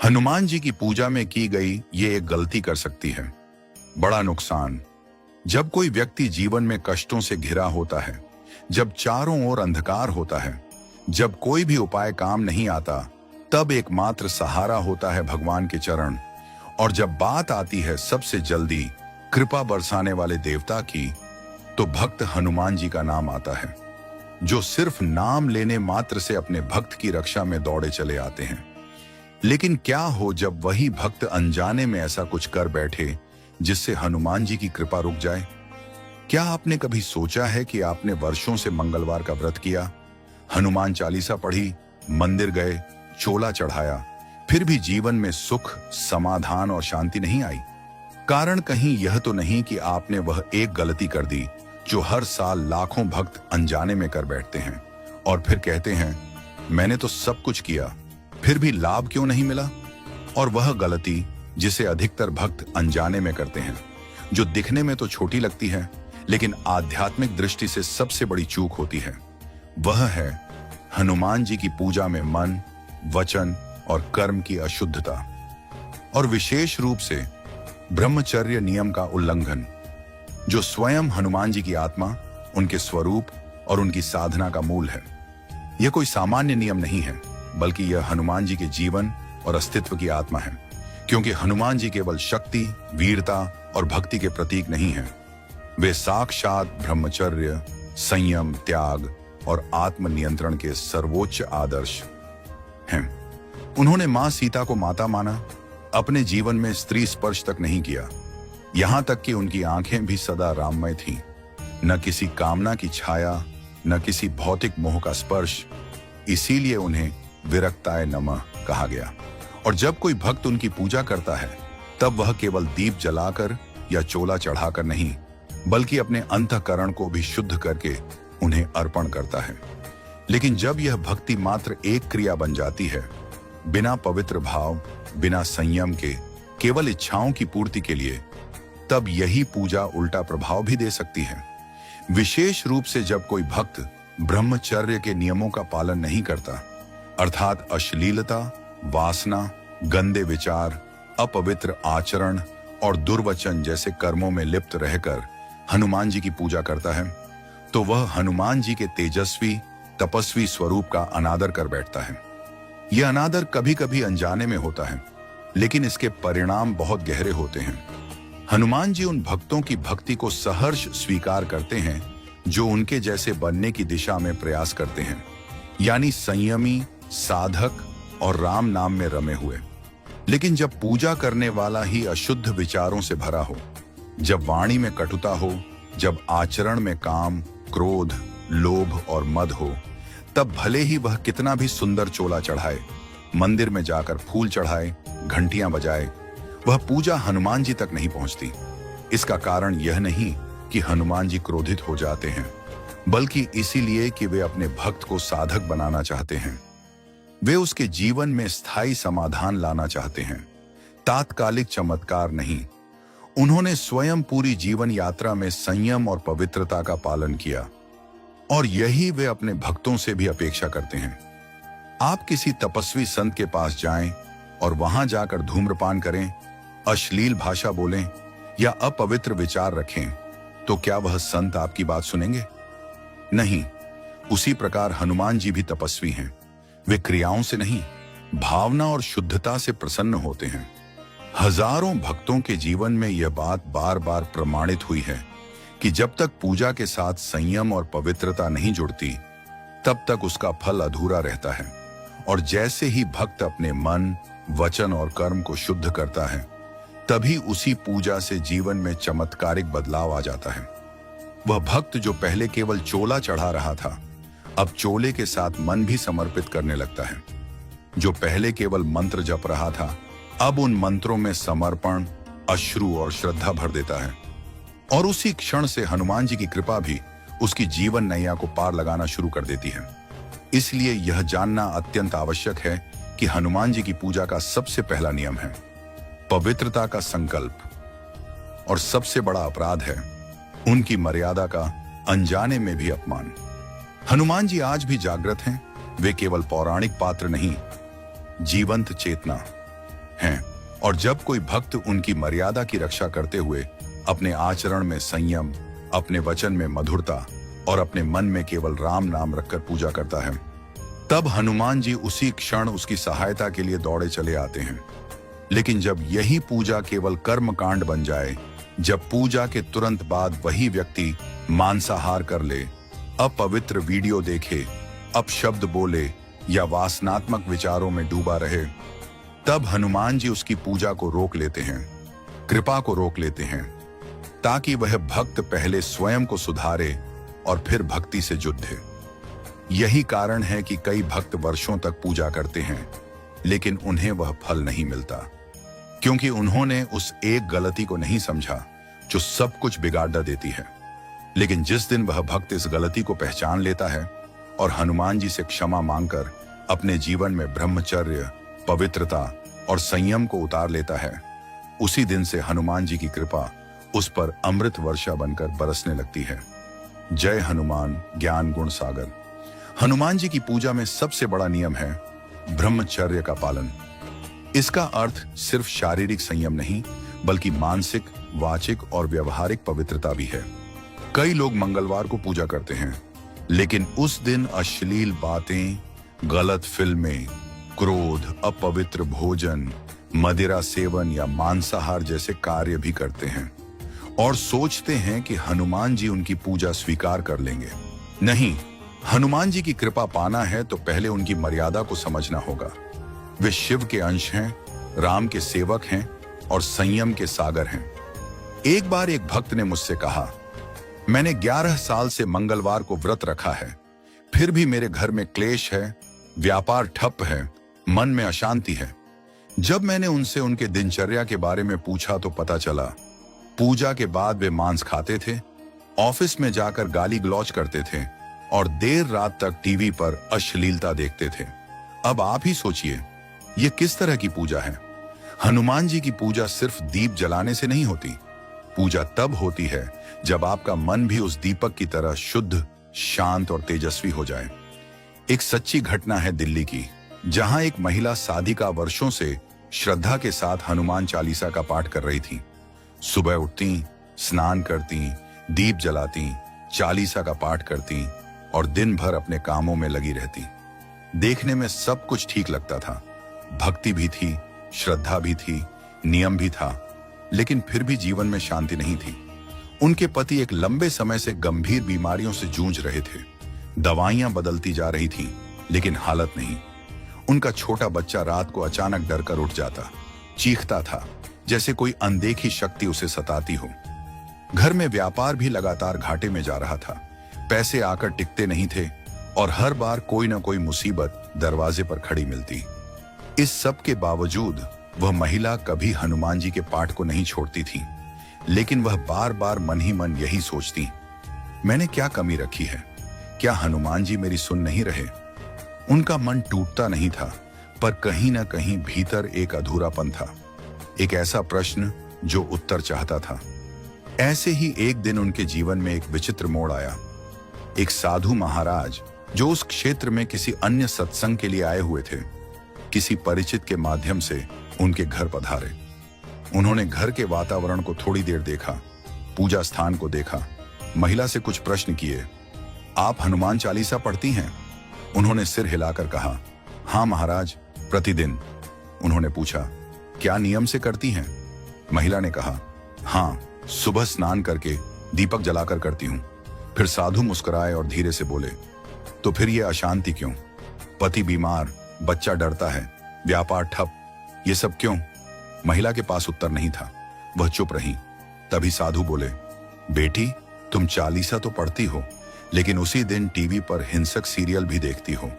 हनुमान जी की पूजा में की गई ये एक गलती कर सकती है बड़ा नुकसान। जब कोई व्यक्ति जीवन में कष्टों से घिरा होता है, जब चारों ओर अंधकार होता है, जब कोई भी उपाय काम नहीं आता, तब एकमात्र सहारा होता है भगवान के चरण। और जब बात आती है सबसे जल्दी कृपा बरसाने वाले देवता की, तो भक्त हनुमान जी का नाम आता है, जो सिर्फ नाम लेने मात्र से अपने भक्त की रक्षा में दौड़े चले आते हैं। लेकिन क्या हो जब वही भक्त अनजाने में ऐसा कुछ कर बैठे जिससे हनुमान जी की कृपा रुक जाए? क्या आपने कभी सोचा है कि आपने वर्षों से मंगलवार का व्रत किया, हनुमान चालीसा पढ़ी, मंदिर गए, चोला चढ़ाया, फिर भी जीवन में सुख, समाधान और शांति नहीं आई? कारण कहीं यह तो नहीं कि आपने वह एक गलती कर दी जो हर साल लाखों भक्त अनजाने में कर बैठते हैं और फिर कहते हैं मैंने तो सब कुछ किया, फिर भी लाभ क्यों नहीं मिला? और वह गलती जिसे अधिकतर भक्त अनजाने में करते हैं, जो दिखने में तो छोटी लगती है लेकिन आध्यात्मिक दृष्टि से सबसे बड़ी चूक होती है, वह है हनुमान जी की पूजा में मन, वचन और कर्म की अशुद्धता, और विशेष रूप से ब्रह्मचर्य नियम का उल्लंघन, जो स्वयं हनुमान जी की आत्मा, उनके स्वरूप और उनकी साधना का मूल है। यह कोई सामान्य नियम नहीं है, बल्कि यह हनुमान जी के जीवन और अस्तित्व की आत्मा है। क्योंकि हनुमान जी केवल शक्ति, वीरता और भक्ति के प्रतीक नहीं हैं, वे साक्षात ब्रह्मचर्य, संयम, त्याग और आत्मनियंत्रण के सर्वोच्च आदर्श हैं। उन्होंने मां सीता को माता माना, अपने जीवन में स्त्री स्पर्श तक नहीं किया, यहां तक कि उनकी आंखें भी सदा राममय थीं। न किसी कामना की छाया, न किसी भौतिक मोह का स्पर्श। इसीलिए उन्हें विरक्ताय नमः कहा गया। और जब कोई भक्त उनकी पूजा करता है, तब वह केवल दीप जलाकर या चोला चढ़ाकर नहीं, बल्कि अपने अंतःकरण को भी शुद्ध करके उन्हें अर्पण करता है। लेकिन जब यह भक्ति मात्र एक क्रिया बन जाती है, बिना पवित्र भाव, बिना संयम के, केवल इच्छाओं की पूर्ति के लिए, तब यही पूजा उल्टा प्रभाव भी दे सकती है। विशेष रूप से जब कोई भक्त ब्रह्मचर्य के नियमों का पालन नहीं करता, अर्थात अश्लीलता, वासना, गंदे विचार, अपवित्र आचरण और दुर्वचन जैसे कर्मों में लिप्त रहकर हनुमान जी की पूजा करता है, तो वह हनुमान जी के तेजस्वी, तपस्वी स्वरूप का अनादर कर बैठता है। यह अनादर कभी कभी अनजाने में होता है, लेकिन इसके परिणाम बहुत गहरे होते हैं। हनुमान जी उन भक्तों की भक्ति को सहर्ष स्वीकार करते हैं जो उनके जैसे बनने की दिशा में प्रयास करते हैं, यानी संयमी, साधक और राम नाम में रमे हुए। लेकिन जब पूजा करने वाला ही अशुद्ध विचारों से भरा हो, जब वाणी में कटुता हो, जब आचरण में काम, क्रोध, लोभ और मद हो, तब भले ही वह कितना भी सुंदर चोला चढ़ाए, मंदिर में जाकर फूल चढ़ाए, घंटियां बजाए, वह पूजा हनुमान जी तक नहीं पहुंचती। इसका कारण यह नहीं कि हनुमान जी क्रोधित हो जाते हैं, बल्कि इसीलिए कि वे अपने भक्त को साधक बनाना चाहते हैं। वे उसके जीवन में स्थायी समाधान लाना चाहते हैं, तात्कालिक चमत्कार नहीं। उन्होंने स्वयं पूरी जीवन यात्रा में संयम और पवित्रता का पालन किया, और यही वे अपने भक्तों से भी अपेक्षा करते हैं। आप किसी तपस्वी संत के पास जाएं और वहां जाकर धूम्रपान करें, अश्लील भाषा बोलें या अपवित्र विचार रखें, तो क्या वह संत आपकी बात सुनेंगे? नहीं। उसी प्रकार हनुमान जी भी तपस्वी हैं। वे क्रियाओं से नहीं, भावना और शुद्धता से प्रसन्न होते हैं। हजारों भक्तों के जीवन में यह बात बार बार प्रमाणित हुई है कि जब तक पूजा के साथ संयम और पवित्रता नहीं जुड़ती, तब तक उसका फल अधूरा रहता है। और जैसे ही भक्त अपने मन, वचन और कर्म को शुद्ध करता है, तभी उसी पूजा से जीवन में चमत्कारिक बदलाव आ जाता है। वह भक्त जो पहले केवल चोला चढ़ा रहा था, अब चोले के साथ मन भी समर्पित करने लगता है। जो पहले केवल मंत्र जप रहा था, अब उन मंत्रों में समर्पण, अश्रु और श्रद्धा भर देता है। और उसी क्षण से हनुमान जी की कृपा भी उसकी जीवन नैया को पार लगाना शुरू कर देती है। इसलिए यह जानना अत्यंत आवश्यक है कि हनुमान जी की पूजा का सबसे पहला नियम है पवित्रता का संकल्प, और सबसे बड़ा अपराध है उनकी मर्यादा का अनजाने में भी अपमान। हनुमान जी आज भी जागृत हैं। वे केवल पौराणिक पात्र नहीं, जीवंत चेतना। हैं। और जब कोई भक्त उनकी मर्यादा की रक्षा करते हुए अपने आचरण में संयम, अपने वचन में मधुरता और अपने मन में केवल राम नाम रखकर पूजा करता है, तब हनुमान जी उसी क्षण उसकी सहायता के लिए दौड़े चले आते हैं। लेकिन जब यही पूजा केवल कर्म कांड बन जाए, जब पूजा के तुरंत बाद वही व्यक्ति मांसाहार कर ले, अपवित्र वीडियो देखे, अपशब्द बोले या वासनात्मक विचारों में डूबा रहे, तब हनुमान जी उसकी पूजा को रोक लेते हैं, कृपा को रोक लेते हैं, ताकि वह भक्त पहले स्वयं को सुधारे और फिर भक्ति से जुड़े। यही कारण है कि कई भक्त वर्षों तक पूजा करते हैं, लेकिन उन्हें वह फल नहीं मिलता, क्योंकि उन्होंने उस एक गलती को नहीं समझा जो सब कुछ बिगाड़ देती है। लेकिन जिस दिन वह भक्त इस गलती को पहचान लेता है और हनुमान जी से क्षमा मांगकर अपने जीवन में ब्रह्मचर्य, पवित्रता और संयम को उतार लेता है, उसी दिन से हनुमान जी की कृपा उस पर अमृत वर्षा बनकर बरसने लगती है। जय हनुमान ज्ञान गुण सागर। हनुमान जी की पूजा में सबसे बड़ा नियम है ब्रह्मचर्य का पालन। इसका अर्थ सिर्फ शारीरिक संयम नहीं, बल्कि मानसिक, वाचिक और व्यवहारिक पवित्रता भी है। कई लोग मंगलवार को पूजा करते हैं, लेकिन उस दिन अश्लील बातें, गलत फिल्में, क्रोध, अपवित्र भोजन, मदिरा सेवन या मांसाहार जैसे कार्य भी करते हैं और सोचते हैं कि हनुमान जी उनकी पूजा स्वीकार कर लेंगे। नहीं, हनुमान जी की कृपा पाना है तो पहले उनकी मर्यादा को समझना होगा। वे शिव के अंश हैं, राम के सेवक हैं और संयम के सागर हैं। एक बार एक भक्त ने मुझसे कहा, मैंने 11 साल से मंगलवार को व्रत रखा है, फिर भी मेरे घर में क्लेश है, व्यापार ठप है, मन में अशांति है। जब मैंने उनसे उनके दिनचर्या के बारे में पूछा तो पता चला, पूजा के बाद वे मांस खाते थे, ऑफिस में जाकर गाली गलौज करते थे और देर रात तक टीवी पर अश्लीलता देखते थे। अब आप ही सोचिए, ये किस तरह की पूजा है? हनुमान जी की पूजा सिर्फ दीप जलाने से नहीं होती। पूजा तब होती है जब आपका मन भी उस दीपक की तरह शुद्ध, शांत और तेजस्वी हो जाए। एक सच्ची घटना है दिल्ली की, जहां एक महिला साधिका वर्षों से श्रद्धा के साथ हनुमान चालीसा का पाठ कर रही थी। सुबह उठती, स्नान करती, दीप जलाती, चालीसा का पाठ करती और दिन भर अपने कामों में लगी रहती। देखने में सब कुछ ठीक लगता था, भक्ति भी थी, श्रद्धा भी थी, नियम भी था, लेकिन फिर भी जीवन में शांति नहीं थी। उनके पति एक लंबे समय से गंभीर बीमारियों से जूझ रहे थे। दवाइयां बदलती जा रही थीं, लेकिन हालत नहीं। उनका छोटा बच्चा रात को अचानक डरकर उठ जाता, चीखता था जैसे कोई अनदेखी शक्ति उसे सताती हो। घर में व्यापार भी लगातार घाटे में जा रहा था, पैसे आकर टिकते नहीं थे और हर बार कोई ना कोई मुसीबत दरवाजे पर खड़ी मिलती। इस सब के बावजूद वह महिला कभी हनुमान जी के पाठ को नहीं छोड़ती थी, लेकिन वह बार बार मन ही मन यही सोचती, मैंने क्या कमी रखी है? क्या हनुमान जी मेरी सुन नहीं रहे? उनका मन टूटता नहीं था, पर कहीं ना कहीं भीतर एक अधूरापन था, एक ऐसा प्रश्न जो उत्तर चाहता था। ऐसे ही एक दिन उनके जीवन में एक विचित्र मोड़ आया। एक साधु महाराज जो उस क्षेत्र में किसी अन्य सत्संग के लिए आए हुए थे, किसी परिचित के माध्यम से उनके घर पधारे। उन्होंने घर के वातावरण को थोड़ी देर देखा, पूजा स्थान को देखा, महिला से कुछ प्रश्न किए। आप हनुमान चालीसा पढ़ती हैं? उन्होंने सिर हिलाकर कहा, हाँ महाराज, प्रतिदिन। उन्होंने पूछा, क्या नियम से करती हैं? महिला ने कहा, हाँ, सुबह स्नान करके दीपक जलाकर करती हूं। फिर साधु मुस्कुराए और धीरे से बोले, तो फिर ये अशांति क्यों? पति बीमार, बच्चा डरता है, व्यापार ठप, ये सब क्यों? महिला के पास उत्तर नहीं था, वह चुप रही। तभी साधु बोले, बेटी, तुम चालीसा तो पढ़ती हो, लेकिन उसी दिन टीवी पर हिंसक सीरियल भी देखती हो,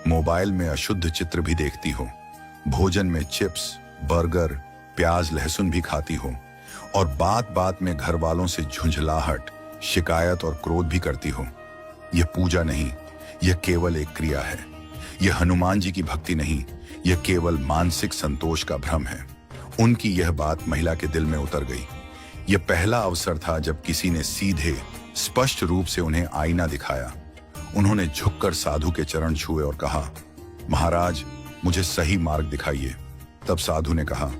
मोबाइल में अशुद्ध चित्र भी देखती हो, भोजन में चिप्स, बर्गर, प्याज, लहसुन भी खाती हो और बात बात में घर वालों से झुंझलाहट, शिकायत और क्रोध भी करती हो। यह पूजा नहीं, यह केवल एक क्रिया है। यह हनुमान जी की भक्ति नहीं, यह केवल मानसिक संतोष का भ्रम है। उनकी यह बात महिला के दिल में उतर गई। यह पहला अवसर था जब किसी ने सीधे, स्पष्ट रूप से उन्हें आईना दिखाया। उन्होंने झुककर साधु के चरण छुए और कहा, महाराज, मुझे सही मार्ग दिखाइए। तब साधु ने कहा,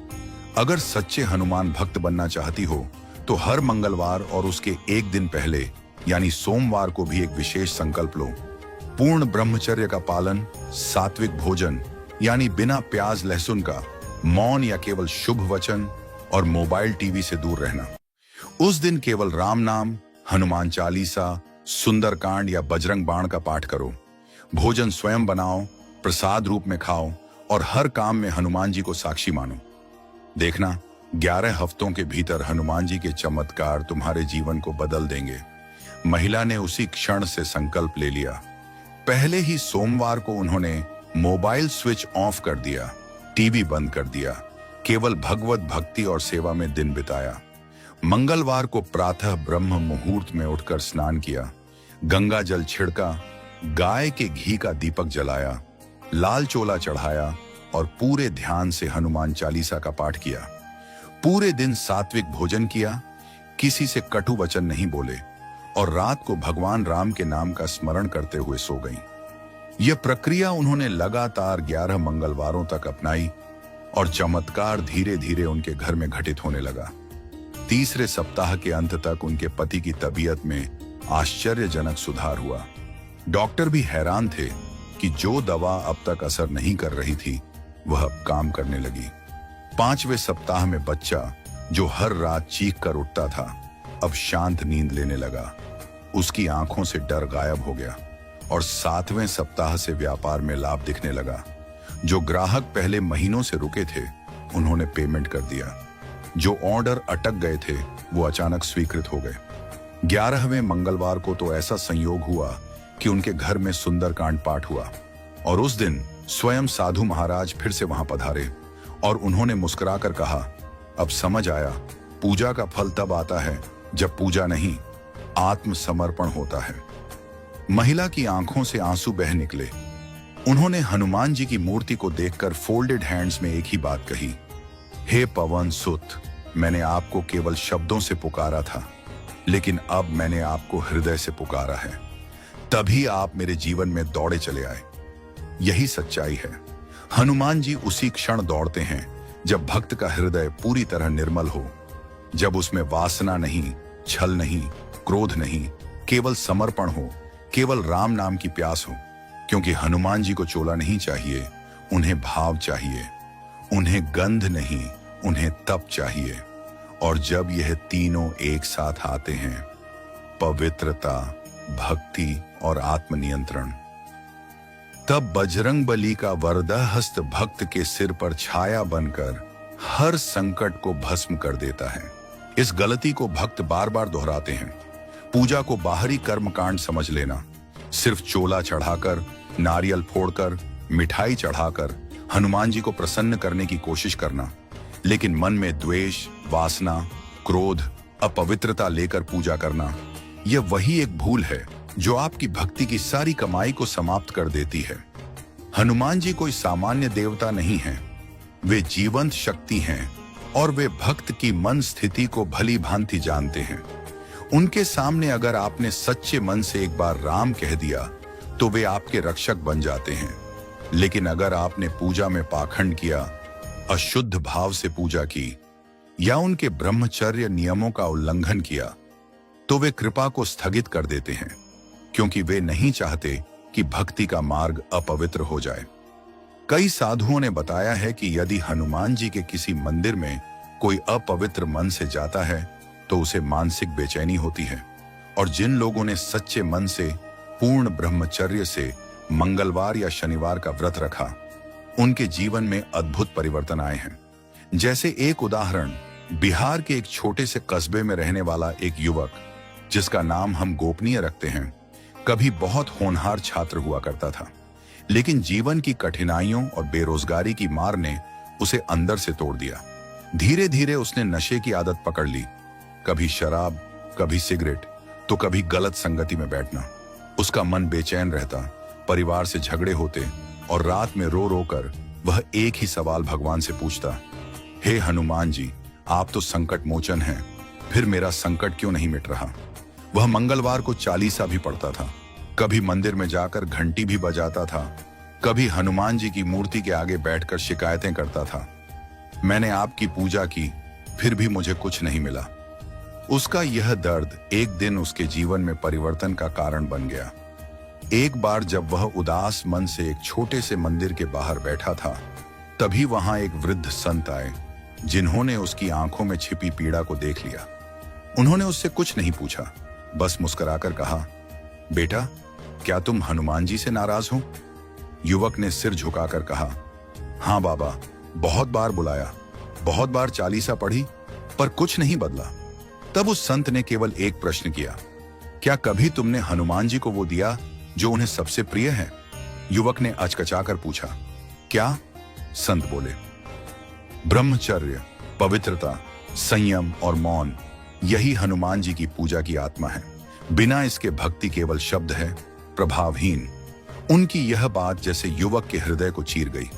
अगर सच्चे हनुमान भक्त बनना चाहती हो तो हर मंगलवार और उसके एक दिन पहले यानी सोमवार को भी एक विशेष संकल्प लो। पूर्ण ब्रह्मचर्य का पालन, सात्विक भोजन यानी बिना प्याज लहसुन का, मौन या केवल शुभ वचन और मोबाइल टीवी से दूर रहना। उस दिन केवल राम नाम, हनुमान चालीसा, सुंदरकांड या बजरंग बाण का पाठ करो। भोजन स्वयं बनाओ, प्रसाद रूप में खाओ और हर काम में हनुमान जी को साक्षी मानो। देखना, 11 हफ्तों के भीतर हनुमान जी के चमत्कार तुम्हारे जीवन को बदल देंगे। महिला ने उसी क्षण से संकल्प ले लिया। पहले ही सोमवार को उन्होंने मोबाइल स्विच ऑफ कर दिया, टीवी बंद कर दिया, केवल भगवत भक्ति और सेवा में दिन बिताया। मंगलवार को प्रातः ब्रह्म मुहूर्त में उठकर स्नान किया, गंगा जल छिड़का, गाय के घी का दीपक जलाया, लाल चोला चढ़ाया और पूरे ध्यान से हनुमान चालीसा का पाठ किया। पूरे दिन सात्विक भोजन किया, किसी से कटु वचन नहीं बोले और रात को भगवान राम के नाम का स्मरण करते हुए सो गईं। यह प्रक्रिया उन्होंने लगातार 11 मंगलवारों तक अपनाई और चमत्कार धीरे धीरे उनके घर में घटित होने लगा। तीसरे सप्ताह के अंत तक उनके पति की तबीयत में आश्चर्यजनक सुधार हुआ। डॉक्टर भी हैरान थे कि जो दवा अब तक असर नहीं कर रही थी वह अब काम करने लगी। 5वें सप्ताह में बच्चा, जो हर रात चीख कर उठता था, अब शांत नींद लेने लगा। उसकी आंखों से डर गायब हो गया और 7वें सप्ताह से व्यापार में लाभ दिखने लगा। जो ग्राहक पहले महीनों से रुके थे उन्होंने पेमेंट कर दिया। जो ऑर्डर अटक गए थे वो अचानक स्वीकृत हो गए। 11वें मंगलवार को तो ऐसा संयोग हुआ कि उनके घर में सुंदरकांड पाठ हुआ और उस दिन स्वयं साधु महाराज फिर से वहां पधारे और उन्होंने मुस्कुराकर कहा, अब समझ आया, पूजा का फल तब आता है जब पूजा नहीं, आत्मसमर्पण होता है। महिला की आंखों से आंसू बह निकले। उन्होंने हनुमान जी की मूर्ति को देखकर फोल्डेड हैंड्स में एक ही बात कही, हे पवन सुत, मैंने आपको केवल शब्दों से पुकारा था, लेकिन अब मैंने आपको हृदय से पुकारा है। तभी आप मेरे जीवन में दौड़े चले आए। यही सच्चाई है। हनुमान जी उसी क्षण दौड़ते हैं जब भक्त का हृदय पूरी तरह निर्मल हो, जब उसमें वासना नहीं, छल नहीं, क्रोध नहीं, केवल समर्पण हो, केवल राम नाम की प्यास हो। क्योंकि हनुमान जी को चोला नहीं चाहिए, उन्हें भाव चाहिए। उन्हें गंध नहीं, उन्हें तप चाहिए। और जब यह तीनों एक साथ आते हैं, पवित्रता, भक्ति और आत्मनियंत्रण, तब बजरंगबली का वरदा हस्त भक्त के सिर पर छाया बनकर हर संकट को भस्म कर देता है। इस गलती को भक्त बार बार दोहराते हैं। पूजा को बाहरी कर्मकांड समझ लेना, सिर्फ चोला चढ़ाकर, नारियल फोड़कर, मिठाई चढ़ाकर हनुमान जी को प्रसन्न करने की कोशिश करना, लेकिन मन में द्वेष, वासना, क्रोध, अपवित्रता लेकर पूजा करना, यह वही एक भूल है जो आपकी भक्ति की सारी कमाई को समाप्त कर देती है। हनुमान जी कोई सामान्य देवता नहीं है, वे जीवंत शक्ति हैं और वे भक्त की मन स्थिति को भली भांति जानते हैं। उनके सामने अगर आपने सच्चे मन से एक बार राम कह दिया तो वे आपके रक्षक बन जाते हैं, लेकिन अगर आपने पूजा में पाखंड किया, अशुद्ध भाव से पूजा की या उनके ब्रह्मचर्य नियमों का उल्लंघन किया, तो वे कृपा को स्थगित कर देते हैं, क्योंकि वे नहीं चाहते कि भक्ति का मार्ग अपवित्र हो जाए। कई साधुओं ने बताया है कि यदि हनुमान जी के किसी मंदिर में कोई अपवित्र मन से जाता है तो उसे मानसिक बेचैनी होती है। और जिन लोगों ने सच्चे मन से, पूर्ण ब्रह्मचर्य से मंगलवार या शनिवार का व्रत रखा, उनके जीवन में अद्भुत परिवर्तन आए हैं। जैसे एक उदाहरण, बिहार के एक छोटे से कस्बे में रहने वाला एक युवक, जिसका नाम हम गोपनीय रखते हैं, कभी बहुत होनहार छात्र हुआ करता था, लेकिन जीवन की कठिनाइयों और बेरोजगारी की मार ने उसे अंदर से तोड़ दिया। धीरे धीरे उसने नशे की आदत पकड़ ली, कभी शराब, कभी सिगरेट, तो कभी गलत संगति में बैठना। उसका मन बेचैन रहता, परिवार से झगड़े होते और रात में रो रो कर वह एक ही सवाल भगवान से पूछता, हे हनुमान जी, आप तो संकट मोचन हैं, फिर मेरा संकट क्यों नहीं मिट रहा। वह मंगलवार को चालीसा भी पढ़ता था, कभी मंदिर में जाकर घंटी भी बजाता था, कभी हनुमान जी की मूर्ति के आगे बैठकर शिकायतें करता था, मैंने आपकी पूजा की, फिर भी मुझे कुछ नहीं मिला। उसका यह दर्द एक दिन उसके जीवन में परिवर्तन का कारण बन गया। एक बार जब वह उदास मन से एक छोटे से मंदिर के बाहर बैठा था, तभी वहां एक वृद्ध संत आए, जिन्होंने उसकी आंखों में छिपी पीड़ा को देख लिया। उन्होंने उससे कुछ नहीं पूछा, बस मुस्कुराकर कहा, बेटा, क्या तुम हनुमान जी से नाराज हो? युवक ने सिर झुकाकर कहा, हाँ बाबा, बहुत बार बुलाया, बहुत बार चालीसा पढ़ी, पर कुछ नहीं बदला। तब उस संत ने केवल एक प्रश्न किया, क्या कभी तुमने हनुमान जी को वो दिया जो उन्हें सबसे प्रिय है? युवक ने अचकचाकर पूछा, क्या? संत बोले, ब्रह्मचर्य, पवित्रता, संयम और मौन, यही हनुमान जी की पूजा की आत्मा है। बिना इसके भक्ति केवल शब्द है, प्रभावहीन। उनकी यह बात जैसे युवक के हृदय को चीर गई।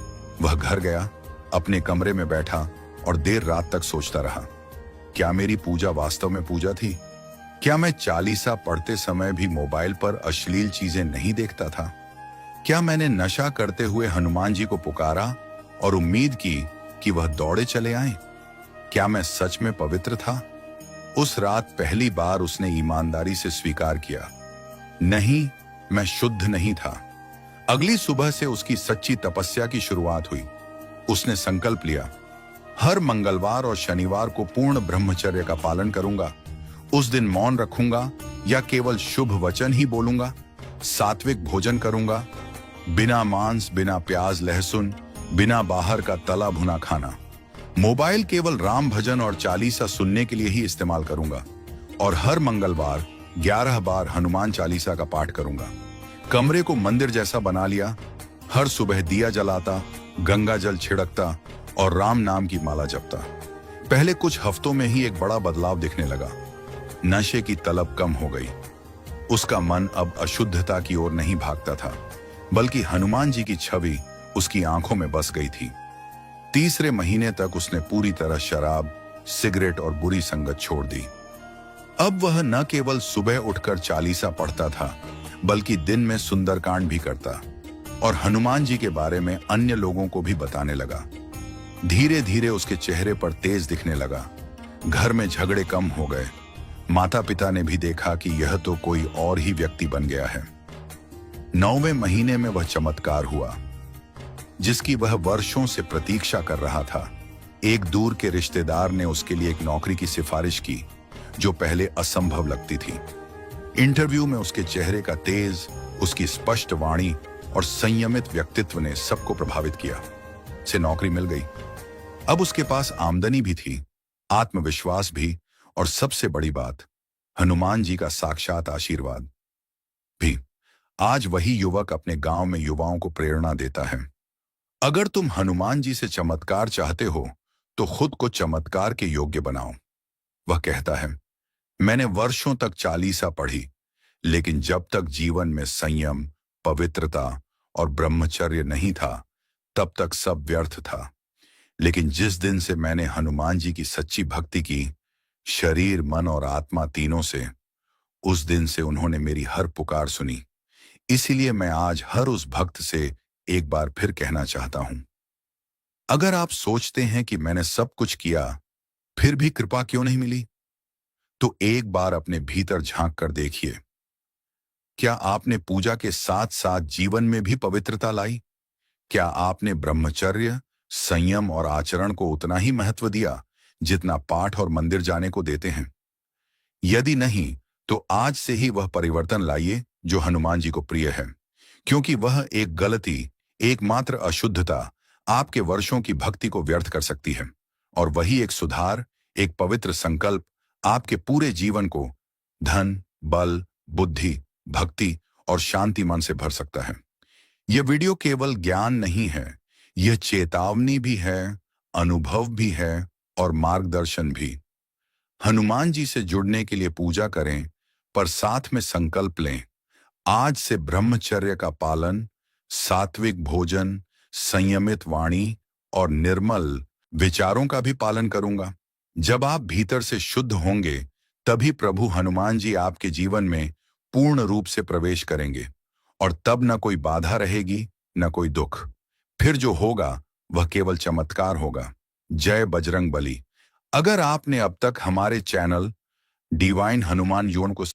वह घर गया, अपने कमरे में बैठा और देर रात तक सोचता रहा, क्या मेरी पूजा वास्तव में पूजा थी? क्या मैं चालीसा पढ़ते समय भी मोबाइल पर अश्लील चीजें नहीं देखता था? क्या मैंने नशा करते हुए हनुमान जी को पुकारा और उम्मीद की कि वह दौड़े चले आए? क्या मैं सच में पवित्र था? उस रात पहली बार उसने ईमानदारी से स्वीकार किया, नहीं, मैं शुद्ध नहीं था। अगली सुबह से उसकी सच्ची तपस्या की शुरुआत हुई। उसने संकल्प लिया, हर मंगलवार और शनिवार को पूर्ण ब्रह्मचर्य का पालन करूंगा। उस दिन मौन रखूंगा या केवल शुभ वचन ही बोलूंगा। सात्विक भोजन करूंगा, बिना मांस, बिना प्याज लहसुन, बिना बाहर का तला भुना खाना। मोबाइल केवल राम भजन और चालीसा सुनने के लिए ही इस्तेमाल करूंगा और हर मंगलवार 11 बार हनुमान चालीसा का पाठ करूंगा। कमरे को मंदिर जैसा बना लिया, हर सुबह दिया जलाता, गंगा जल छिड़कता और राम नाम की माला जपता। पहले कुछ हफ्तों में ही एक बड़ा बदलाव दिखने लगा। नशे की तलब कम हो गई। उसका मन अब अशुद्धता की ओर नहीं भागता था, बल्कि हनुमान जी की छवि उसकी आंखों में बस गई थी। तीसरे महीने तक उसने पूरी तरह शराब, सिगरेट और बुरी संगत छोड़ दी। अब वह न केवल सुबह उठकर चालीसा पढ़ता था, बल्कि दिन में सुंदरकांड भी करता और हनुमान जी के बारे में अन्य लोगों को भी बताने लगा। धीरे धीरे उसके चेहरे पर तेज दिखने लगा। घर में झगड़े कम हो गए। माता पिता ने भी देखा कि यह तो कोई और ही व्यक्ति बन गया है। 9वें महीने में वह चमत्कार हुआ, जिसकी वह वर्षों से प्रतीक्षा कर रहा था। एक दूर के रिश्तेदार ने उसके लिए एक नौकरी की सिफारिश की, जो पहले असंभव लगती थी। इंटरव्यू में उसके चेहरे का तेज, उसकी स्पष्ट वाणी और संयमित व्यक्तित्व ने सबको प्रभावित किया। उसे नौकरी मिल गई। अब उसके पास आमदनी भी थी, आत्मविश्वास भी, और सबसे बड़ी बात, हनुमान जी का साक्षात आशीर्वाद भी। आज वही युवक अपने गांव में युवाओं को प्रेरणा देता है। अगर तुम हनुमान जी से चमत्कार चाहते हो, तो खुद को चमत्कार के योग्य बनाओ। वह कहता है, मैंने वर्षों तक चालीसा पढ़ी, लेकिन जब तक जीवन में संयम, पवित्रता और ब्रह्मचर्य नहीं था, तब तक सब व्यर्थ था। लेकिन जिस दिन से मैंने हनुमान जी की सच्ची भक्ति की, शरीर, मन और आत्मा तीनों से, उस दिन से उन्होंने मेरी हर पुकार सुनी। इसीलिए मैं आज हर उस भक्त से एक बार फिर कहना चाहता हूं, अगर आप सोचते हैं कि मैंने सब कुछ किया, फिर भी कृपा क्यों नहीं मिली, तो एक बार अपने भीतर झांक कर देखिए। क्या आपने पूजा के साथ साथ जीवन में भी पवित्रता लाई? क्या आपने ब्रह्मचर्य, संयम और आचरण को उतना ही महत्व दिया जितना पाठ और मंदिर जाने को देते हैं? यदि नहीं, तो आज से ही वह परिवर्तन लाइए जो हनुमान जी को प्रिय है, क्योंकि वह एक गलती, एकमात्र अशुद्धता आपके वर्षों की भक्ति को व्यर्थ कर सकती है, और वही एक सुधार, एक पवित्र संकल्प आपके पूरे जीवन को धन, बल, बुद्धि, भक्ति और शांति मन से भर सकता है। यह वीडियो केवल ज्ञान नहीं है, यह चेतावनी भी है, अनुभव भी है और मार्गदर्शन भी। हनुमान जी से जुड़ने के लिए पूजा करें, पर साथ में संकल्प लें, आज से ब्रह्मचर्य का पालन, सात्विक भोजन, संयमित वाणी और निर्मल विचारों का भी पालन करूंगा। जब आप भीतर से शुद्ध होंगे, तभी प्रभु हनुमान जी आपके जीवन में पूर्ण रूप से प्रवेश करेंगे, और तब न कोई बाधा रहेगी, न कोई दुख। फिर जो होगा वह केवल चमत्कार होगा। जय बजरंग बली। अगर आपने अब तक हमारे चैनल डिवाइन हनुमान योन को